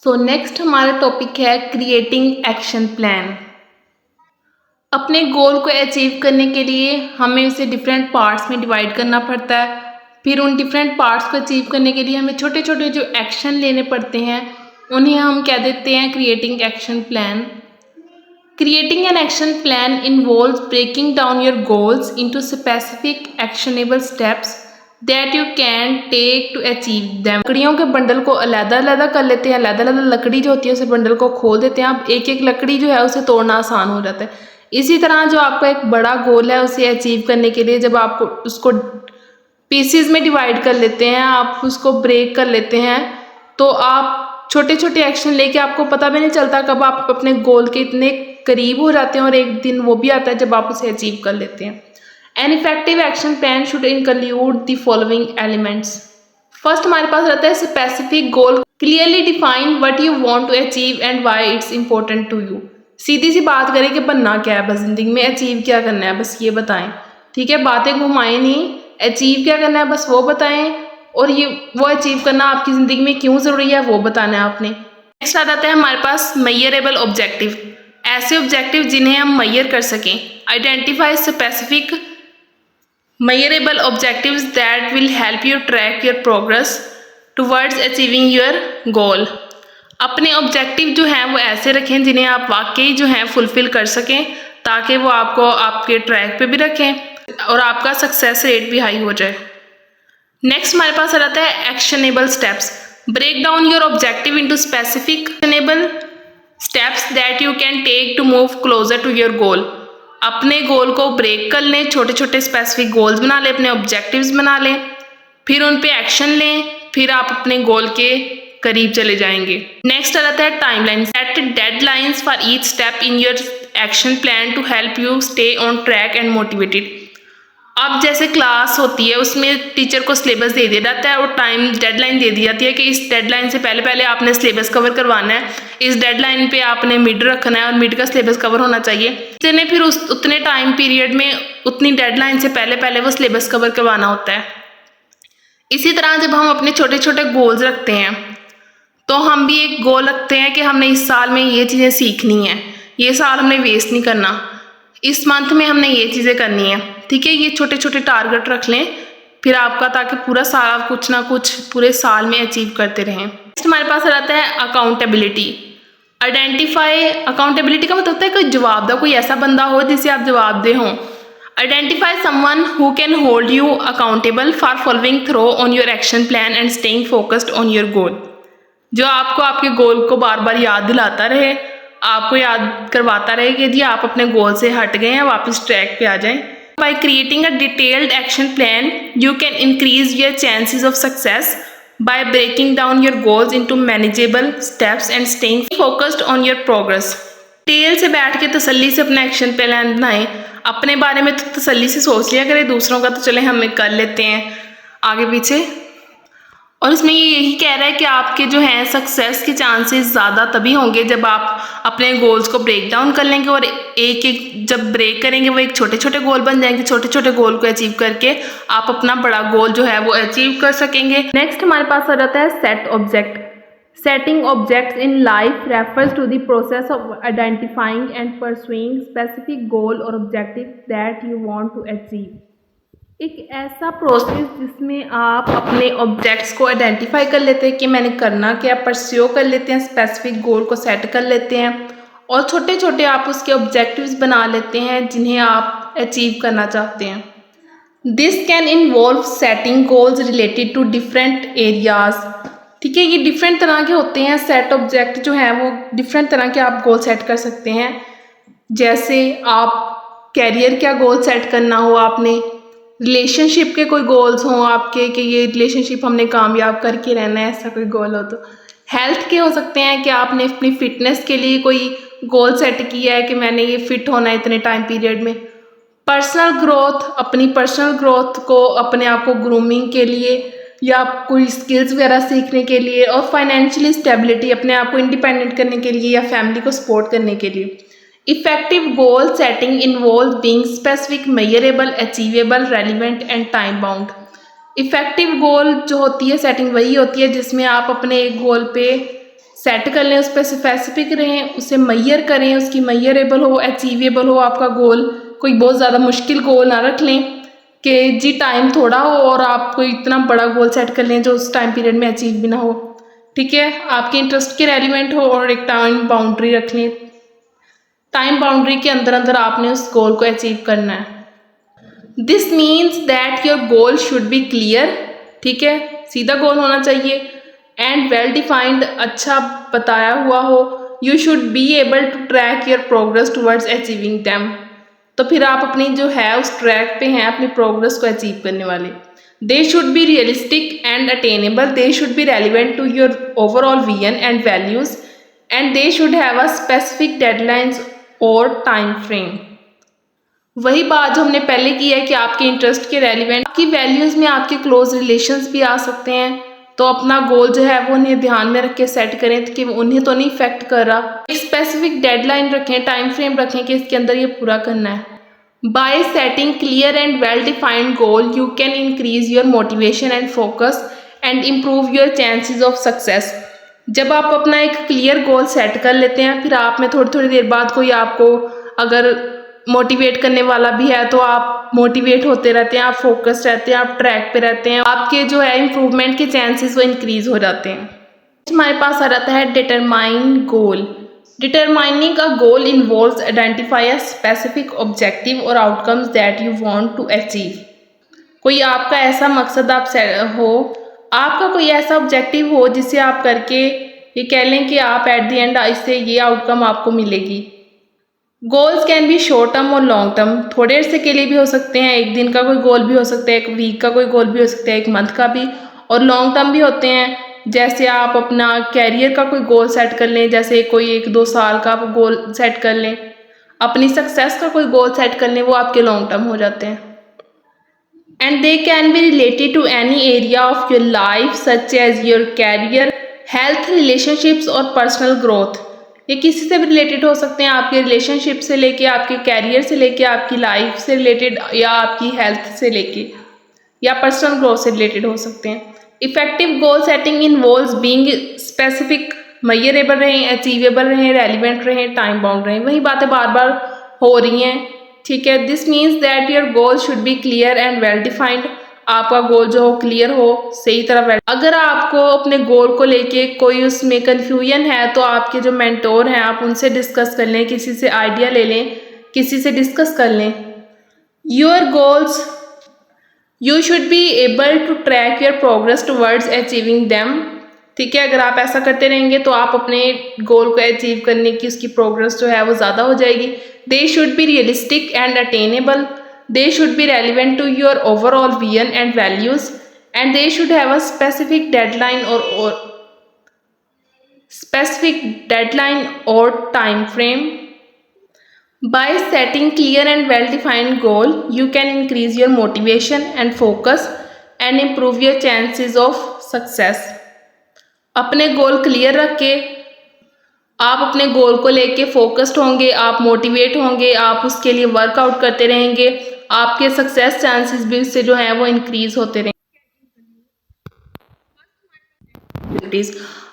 So next हमारा topic है creating action plan. अपने गोल को अचीव करने के लिए हमें उसे डिफरेंट पार्ट्स में डिवाइड करना पड़ता है। फिर उन डिफरेंट पार्ट्स को अचीव करने के लिए हमें छोटे छोटे जो एक्शन लेने पड़ते हैं उन्हें हम कह देते हैं creating action plan. Creating an action plan involves breaking down your goals into specific actionable steps that you can take to achieve them. लकड़ियों के बंडल को अलग-अलग कर लेते हैं, अलग-अलग लकड़ी जो होती है उसे बंडल को खोल देते हैं। अब एक एक लकड़ी जो है उसे तोड़ना आसान हो जाता है। इसी तरह जो आपका एक बड़ा गोल है उसे अचीव करने के लिए जब आप उसको पीसीज में डिवाइड कर लेते हैं, आप उसको ब्रेक कर लेते हैं, तो आप छोटे छोटे एक्शन लेके आपको पता भी नहीं चलता कब आप अपने गोल के इतने करीब हो जाते हैं और एक दिन वो भी आता है जब आप उसे अचीव कर लेते हैं। An effective action plan should include the following elements. First हमारे पास रहता है specific goal. Clearly define what you want to achieve and why it's important to you. सीधी सी बात करें कि बनना क्या है, बस जिंदगी में अचीव क्या करना है, बस ये बताएं। ठीक है, बातें घुमाएं नहीं, अचीव क्या करना है बस वो बताएं, और ये वो अचीव करना आपकी ज़िंदगी में क्यों ज़रूरी है वो बताना है आपने। नेक्स्ट आ जाता है हमारे पास मेजरेबल ऑब्जेक्टिव। ऐसे ऑब्जेक्टिव जिन्हें हम मेजर कर सकें। Identify specific measurable objectives that will help you track your progress towards achieving your goal. अपने ऑब्जेक्टिव जो हैं वो ऐसे रखें जिन्हें आप वाकई जो हैं फुलफिल कर सकें, ताकि वो आपको आपके ट्रैक पे भी रखें और आपका सक्सेस रेट भी हाई हो जाए। नेक्स्ट हमारे पास आ जाता है actionable steps. Break down your objective into specific actionable steps that you can take to move closer to your goal. अपने गोल को ब्रेक कर लें, छोटे छोटे स्पेसिफिक गोल्स बना लें, अपने ऑब्जेक्टिव्स बना लें, फिर उन पे एक्शन लें, फिर आप अपने गोल के करीब चले जाएंगे। नेक्स्ट आ जाता है timeline. Set deadlines for each step in your action plan to help you stay on track and motivated. अब जैसे क्लास होती है उसमें टीचर को सिलेबस दे दिया जाता है और टाइम डेडलाइन दे दी जाती है कि इस डेडलाइन से पहले पहले आपने सिलेबस कवर करवाना है, इस डेडलाइन पे आपने मिड रखना है और मिड का सिलेबस कवर होना चाहिए। इसने फिर उतने टाइम पीरियड में उतनी डेडलाइन से पहले पहले वो सिलेबस कवर करवाना होता है। इसी तरह जब हम अपने छोटे छोटे गोल्स रखते हैं तो हम भी एक गोल रखते हैं कि हमने इस साल में ये चीज़ें सीखनी है, ये साल हमने वेस्ट नहीं करना, इस मंथ में हमने ये चीज़ें करनी है। ठीक है, ये छोटे छोटे टारगेट रख लें फिर आपका, ताकि पूरा साल कुछ ना कुछ पूरे साल में अचीव करते रहें। नेक्स्ट हमारे पास रहता है अकाउंटेबिलिटी। आइडेंटिफाई, अकाउंटेबिलिटी का मतलब होता है कोई जवाबदेह, कोई ऐसा बंदा हो जिसे आप जवाबदेह हों। Identify someone who can hold you accountable for following through on your action plan and staying focused on your goal. जो आपको आपके गोल को बार बार याद दिलाता रहे, आपको याद करवाता रहे कि जी आप अपने गोल से हट गए हैं, वापस ट्रैक पे आ जाएं। By creating a detailed action plan, you can increase your chances of success by breaking down your goals into manageable steps and staying focused on your progress. Detail से बैठ के तसल्ली से अपना एक्शन प्लान बनाएं। अपने बारे में तो तसल्ली से सोच लिया करें, दूसरों का तो चले हम कर लेते हैं आगे पीछे। और इसमें ये यही कह रहा है कि आपके जो हैं सक्सेस के चांसेस ज़्यादा तभी होंगे जब आप अपने गोल्स को ब्रेक डाउन कर लेंगे और एक एक जब ब्रेक करेंगे वो एक छोटे छोटे गोल बन जाएंगे। छोटे छोटे गोल को अचीव करके आप अपना बड़ा गोल जो है वो अचीव कर सकेंगे। नेक्स्ट हमारे पास आ जाता है set object. Setting objects in life refers to the process of identifying and pursuing specific goal और objective that you want to achieve. एक ऐसा प्रोसेस जिसमें आप अपने ऑब्जेक्ट्स को आइडेंटिफाई कर लेते हैं कि मैंने करना क्या, परस्यू कर लेते हैं, स्पेसिफिक गोल को सेट कर लेते हैं और छोटे छोटे आप उसके ऑब्जेक्टिव्स बना लेते हैं जिन्हें आप अचीव करना चाहते हैं। This can involve setting goals related to different areas. ठीक है, ये डिफरेंट तरह के होते हैं। सेट ऑब्जेक्ट जो हैं वो डिफरेंट तरह के आप गोल सेट कर सकते हैं। जैसे आप कैरियर का गोल सेट करना हो, आपने रिलेशनशिप के कोई गोल्स हों आपके कि ये रिलेशनशिप हमने कामयाब करके रहना है, ऐसा कोई गोल हो। तो हेल्थ के हो सकते हैं कि आपने अपनी फिटनेस के लिए कोई गोल सेट किया है कि मैंने ये फिट होना है इतने टाइम पीरियड में। पर्सनल ग्रोथ, अपनी पर्सनल ग्रोथ को, अपने आप को ग्रूमिंग के लिए या कोई स्किल्स वगैरह सीखने के लिए, और फाइनेंशियली स्टेबिलिटी, अपने आप को इंडिपेंडेंट करने के लिए या फैमिली को सपोर्ट करने के लिए। Effective goal setting involves being specific, measurable, achievable, relevant and time bound. Effective goal जो होती है सेटिंग वही होती है जिसमें आप अपने एक गोल पे सेट कर लें, उस पर स्पेसिफिक रहें, उसे मैयर करें, उसकी मैयरेबल हो, अचीवेबल हो आपका गोल। कोई बहुत ज़्यादा मुश्किल गोल ना रख लें कि जी टाइम थोड़ा हो और आप कोई इतना बड़ा गोल सेट कर लें जो उस टाइम पीरियड में अचीव भी ना हो। ठीक है, आपके इंटरेस्ट के रेलिवेंट हो और एक टाइम बाउंड्री रख लें। टाइम बाउंड्री के अंदर अंदर आपने उस गोल को अचीव करना है। This means that your goal should be clear. ठीक है, सीधा गोल होना चाहिए एंड वेल डिफाइंड, अच्छा बताया हुआ हो। You should be able to track your progress towards achieving them. तो फिर आप अपनी जो है उस ट्रैक पे हैं अपनी प्रोग्रेस को अचीव करने वाले। They should be realistic and attainable, they should be relevant to your overall vision and values, and they should have a specific deadlines और टाइम फ्रेम। वही बात जो हमने पहले की है कि आपके इंटरेस्ट के रेलिवेंट, आपकी वैल्यूज़ में आपके क्लोज रिलेशंस भी आ सकते हैं। तो अपना गोल जो है वो उन्हें ध्यान में रख के सेट करें कि उन्हें तो नहीं इफेक्ट कर रहा। एक स्पेसिफिक डेडलाइन रखें, टाइम फ्रेम रखें कि इसके अंदर ये पूरा करना है। Bye setting clear and well defined goal you can increase your motivation and focus and improve your chances of success. जब आप अपना एक क्लियर गोल सेट कर लेते हैं, फिर आप में थोड़ी थोड़ी देर बाद कोई आपको अगर मोटिवेट करने वाला भी है तो आप मोटिवेट होते रहते हैं, आप फोकस्ड रहते हैं, आप ट्रैक पे रहते हैं, आपके जो है इम्प्रूवमेंट के चांसेस वो इंक्रीज हो जाते हैं। हमारे पास आ जाता है determine goal. Determining a goal involves identify a specific objective और outcomes that you want to achieve. कोई आपका ऐसा मकसद आप हो, आपका कोई ऐसा ऑब्जेक्टिव हो जिसे आप करके ये कह लें कि आप एट द एंड इससे ये आउटकम आपको मिलेगी। Goals can be short term और लॉन्ग टर्म, थोड़े अरसे के लिए भी हो सकते हैं, एक दिन का कोई गोल भी हो सकता है, एक वीक का कोई गोल भी हो सकता है, एक मंथ का भी, और लॉन्ग टर्म भी होते हैं। जैसे आप अपना कैरियर का कोई गोल सेट कर लें, जैसे कोई 1-2 साल का आप गोल सेट कर लें, अपनी सक्सेस का कोई गोल सेट कर लें, वो आपके लॉन्ग टर्म हो जाते हैं। And they can be related to any area of your life such as your career, health, relationships और पर्सनल ग्रोथ। ये किसी से भी रिलेटेड हो सकते हैं, आपके रिलेशनशिप से लेके, आपके कैरियर से लेके, आपकी लाइफ से रिलेटेड, या आपकी हेल्थ से लेके, या पर्सनल ग्रोथ से रिलेटेड हो सकते हैं। Effective goal setting involves being specific, measurable रहें, अचीवेबल रहें, रेलिवेंट रहें, टाइम बाउंड रहें। वही बातें बार बार हो रही हैं। ठीक है, this means that your goal should be clear and well defined. आपका गोल जो हो क्लियर हो, सही तरह। अगर आपको अपने गोल को लेके कोई उसमें कन्फ्यूजन है तो आपके जो मेंटोर हैं आप उनसे डिस्कस कर लें, किसी से आइडिया ले लें, किसी से डिस्कस कर लें। Your goals, you should be able to track your progress towards achieving them. ठीक है, अगर आप ऐसा करते रहेंगे तो आप अपने गोल को अचीव करने की उसकी प्रोग्रेस जो है वो ज़्यादा हो जाएगी। दे should be realistic and attainable, they should be relevant to your overall vision and values, and they should have a specific deadline or time frame. By setting clear and well defined goal you can increase your motivation and focus and improve your chances of success. अपने goal clear रख के आप अपने goal को लेके focused होंगे, आप motivate होंगे, आप उसके लिए वर्कआउट करते रहेंगे, आपके सक्सेस चांसेस भी उससे जो है वो इंक्रीज होते रहेंगे।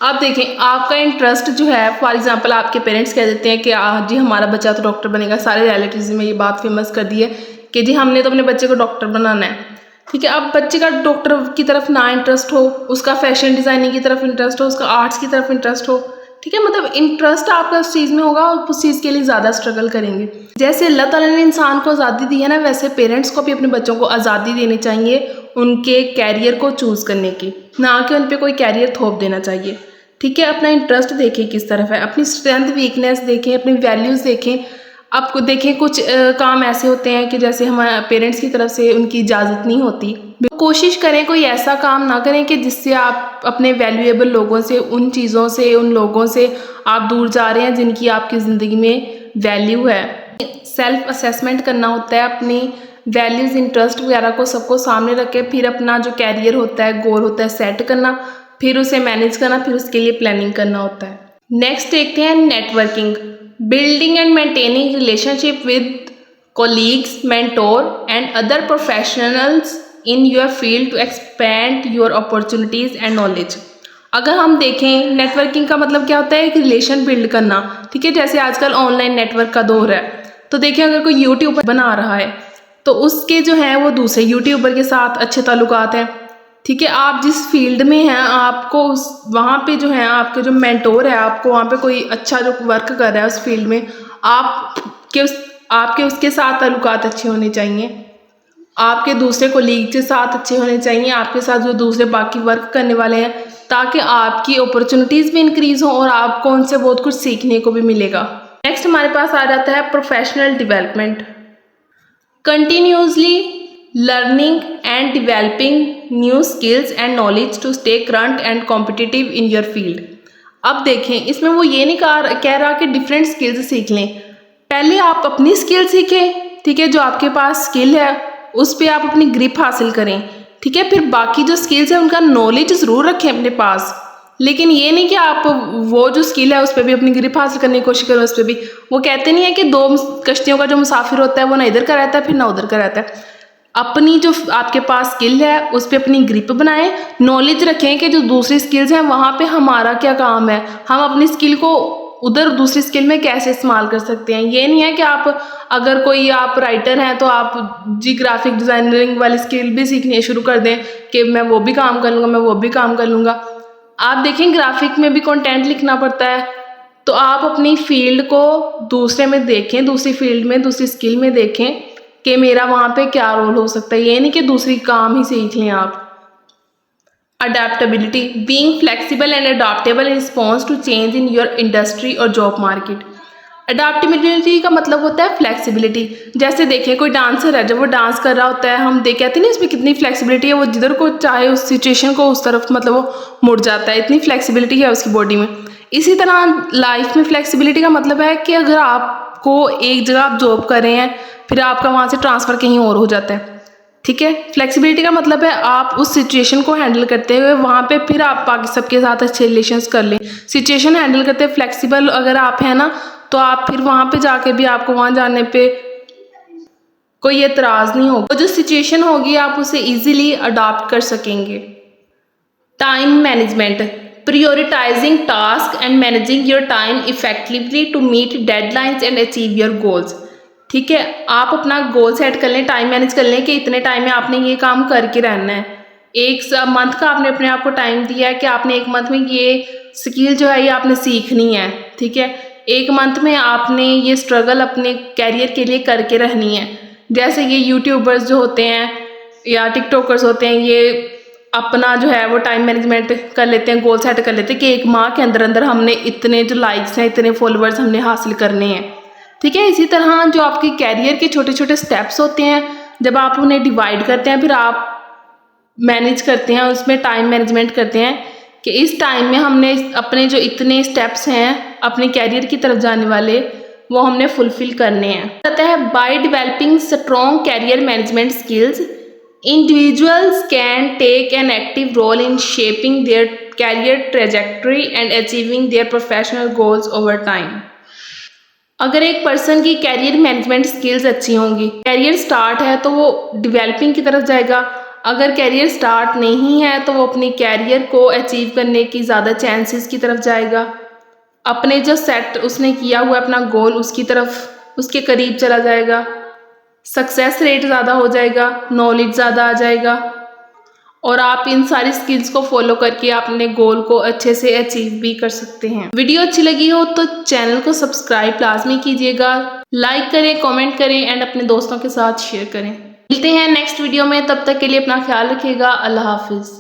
आप देखें, आपका इंटरेस्ट जो है, फॉर एग्जांपल आपके पेरेंट्स कह देते हैं कि जी हमारा बच्चा तो डॉक्टर बनेगा, सारे रियलिटीज़ में ये बात फेमस कर दी है कि जी हमने तो अपने बच्चे को डॉक्टर बनाना है। ठीक है, अब बच्चे का डॉक्टर की तरफ ना इंटरेस्ट हो, उसका फैशन डिज़ाइनिंग की तरफ इंटरेस्ट हो, उसका आर्ट्स की तरफ इंटरेस्ट हो, ठीक है, मतलब इंटरेस्ट आपका उस चीज़ में होगा और उस चीज़ के लिए ज़्यादा स्ट्रगल करेंगे। जैसे अल्लाह ताला ने इंसान को आज़ादी दी है ना, वैसे पेरेंट्स को भी अपने बच्चों को आज़ादी देनी चाहिए उनके कैरियर को चूज़ करने की, ना कि उन पर कोई कैरियर थोप देना चाहिए। ठीक है, अपना इंटरेस्ट देखें किस तरफ है, अपनी स्ट्रेंथ वीकनेस देखें, अपनी वैल्यूज़ देखें। आपको देखें कुछ काम ऐसे होते हैं कि जैसे हमारे पेरेंट्स की तरफ से उनकी इजाज़त नहीं होती, कोशिश करें कोई ऐसा काम ना करें कि जिससे आप अपने वैल्यूएबल लोगों से, उन चीज़ों से, उन लोगों से आप दूर जा रहे हैं जिनकी आपकी ज़िंदगी में वैल्यू है। सेल्फ असेसमेंट करना होता है, अपनी वैल्यूज़, इंटरेस्ट वगैरह को सबको सामने रख के फिर अपना जो कैरियर होता है, गोल होता है सेट करना, फिर उसे मैनेज करना, फिर उसके लिए प्लानिंग करना होता है। नेक्स्ट देखते हैं networking, building and maintaining relationship with colleagues, mentor and other professionals in your field to expand your opportunities and knowledge. अगर हम देखें नेटवर्किंग का मतलब क्या होता है, एक रिलेशन बिल्ड करना, ठीक है। जैसे आजकल ऑनलाइन नेटवर्क का दौर है, तो देखिए अगर कोई यूट्यूबर बना रहा है तो उसके जो है वो दूसरे यूट्यूबर के साथ अच्छे ताल्लुकात हैं, ठीक है। आप जिस फील्ड में हैं आपको उस वहाँ पे जो है आपके जो मेंटोर है, आपको वहाँ पे कोई अच्छा जो वर्क कर रहा है उस फील्ड में, आपके उसके साथ ताल्लुकात अच्छे होने चाहिए। आपके दूसरे कोलीग के साथ अच्छे होने चाहिए, आपके साथ जो दूसरे बाकी वर्क करने वाले हैं, ताकि आपकी अपॉर्चुनिटीज़ भी इंक्रीज़ हो और आपको उनसे बहुत कुछ सीखने को भी मिलेगा। नेक्स्ट हमारे पास आ जाता है professional development. Continuously learning and developing new skills and knowledge to stay current and competitive in your field. अब देखें इसमें वो ये नहीं कह रहा कि डिफरेंट स्किल्स सीख लें। पहले आप अपनी स्किल सीखें, ठीक है। जो आपके पास स्किल है उस पर आप अपनी ग्रिप हासिल करें, ठीक है। फिर बाकी जो स्किल्स है उनका नॉलेज ज़रूर रखें अपने पास, लेकिन ये नहीं कि आप वो जो स्किल है उस पर भी अपनी ग्रिप हासिल करने की कोशिश करें उस पर भी। वो कहते नहीं है कि दो कश्तियों का जो मुसाफिर होता है वो ना इधर का रहता है फिर ना उधर का रहता है। अपनी जो आपके पास स्किल है उस पर अपनी ग्रिप बनाएं, नॉलेज रखें कि जो दूसरी स्किल्स हैं वहाँ पे हमारा क्या काम है, हम अपनी स्किल को उधर दूसरी स्किल में कैसे इस्तेमाल कर सकते हैं। ये नहीं है कि आप अगर कोई आप राइटर हैं तो आप जी ग्राफिक डिज़ाइनिंग वाली स्किल भी सीखनी शुरू कर दें कि मैं वो भी काम कर लूँगा, मैं वो भी काम कर लूँगा। आप देखें ग्राफिक में भी कंटेंट लिखना पड़ता है, तो आप अपनी फील्ड को दूसरे में देखें, दूसरी फील्ड में दूसरी स्किल में देखें कि मेरा वहाँ पे क्या रोल हो सकता है। ये नहीं कि दूसरी काम ही सीख लें आप। Adaptability, being flexible and adaptable in response to change in your industry और जॉब मार्केट। अडेप्टेबिलिटी का मतलब होता है फ्लेक्सिबिलिटी। जैसे देखिए कोई डांसर है, जब वो डांस कर रहा होता है हम कहते हैं ना इसमें कितनी फ्लेक्सिबिलिटी है, वो जिधर को चाहे उस सिचुएशन को उस तरफ मतलब वो मुड़ जाता है, इतनी फ्लेक्सिबिलिटी है उसकी बॉडी में। इसी तरह लाइफ में फ्लेक्सिबिलिटी का मतलब है कि अगर आपको एक जगह आप जॉब कर रहे हैं फिर आपका वहाँ से ट्रांसफ़र कहीं और हो जाता है, ठीक है। फ्लेक्सिबिलिटी का मतलब है आप उस सिचुएशन को हैंडल करते हुए वहाँ पे फिर आप बाकी सबके साथ अच्छे रिलेशंस कर लें। सिचुएशन हैंडल करते फ्लेक्सिबल अगर आप हैं ना तो आप फिर वहाँ पे जाके भी आपको वहाँ जाने पे कोई एतराज़ नहीं होगा, जो सिचुएशन होगी आप उसे इजीली अडॉप्ट कर सकेंगे। Time management, prioritising task and managing your time effectively to meet deadlines and achieve your goals, ठीक है। आप अपना गोल सेट कर लें, टाइम मैनेज कर लें कि इतने टाइम में आपने ये काम करके रहना है। एक मंथ का आपने अपने आप को टाइम दिया है कि आपने एक मंथ में ये स्किल जो है ये आपने सीखनी है, ठीक है। एक मंथ में आपने ये स्ट्रगल अपने कैरियर के लिए करके रहनी है। जैसे ये यूट्यूबर्स जो होते हैं या टिकटॉकर्स होते हैं, ये अपना जो है वो टाइम मैनेजमेंट कर लेते हैं, गोल सेट कर लेते हैं कि एक माह के अंदर अंदर हमने इतने जो लाइक्स हैं, इतने फॉलोअर्स हमने हासिल करने हैं, ठीक है। इसी तरह जो आपके कैरियर के छोटे छोटे स्टेप्स होते हैं, जब आप उन्हें डिवाइड करते हैं फिर आप मैनेज करते हैं, उसमें टाइम मैनेजमेंट करते हैं कि इस टाइम में हमने अपने जो इतने स्टेप्स हैं अपने कैरियर की तरफ जाने वाले वो हमने फुलफिल करने हैं। कहता है by developing strong career management skills individuals can take an active role in shaping their career trajectory and achieving their professional goals over time। अगर एक पर्सन की कैरियर मैनेजमेंट स्किल्स अच्छी होंगी, कैरियर स्टार्ट है तो वो डेवलपिंग की तरफ जाएगा। अगर कैरियर स्टार्ट नहीं है तो वो अपनी कैरियर को अचीव करने की ज़्यादा चांसेस की तरफ जाएगा। अपने जो सेट उसने किया हुआ अपना गोल उसकी तरफ उसके करीब चला जाएगा, सक्सेस रेट ज़्यादा हो जाएगा, नॉलेज ज़्यादा आ जाएगा और आप इन सारी स्किल्स को फॉलो करके अपने गोल को अच्छे से अचीव भी कर सकते हैं। वीडियो अच्छी लगी हो तो चैनल को सब्सक्राइब लाजमी कीजिएगा, लाइक करें, कमेंट करें एंड अपने दोस्तों के साथ शेयर करें। मिलते हैं नेक्स्ट वीडियो में, तब तक के लिए अपना ख्याल रखिएगा। अल्लाह हाफिज़।